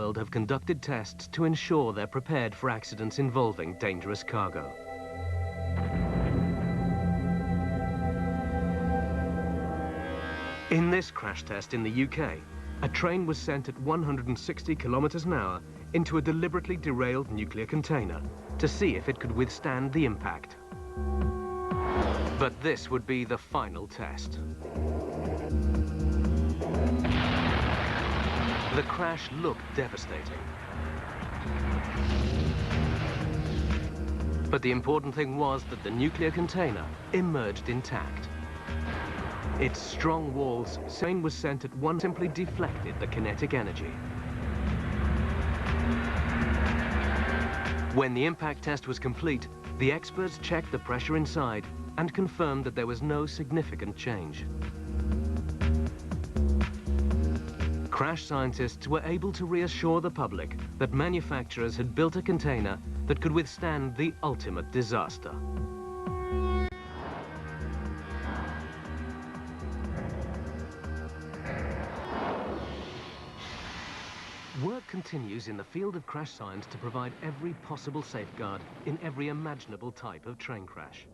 Blofeld have conducted tests to ensure they're prepared for accidents involving dangerous cargo. In this crash test in the UK, a train was sent at 160 kilometers an hour into a deliberately derailed nuclear container to see if it could withstand the impact. But this would be the final test. The crash looked devastating. But the important thing was that the nuclear container emerged intact. Its strong walls, train was sent at one, simply deflected the kinetic energy. When the impact test was complete, the experts checked the pressure inside and confirmed that there was no significant change. Crash scientists were able to reassure the public that manufacturers had built a container that could withstand the ultimate disaster. Work continues in the field of crash science to provide every possible safeguard in every imaginable type of train crash.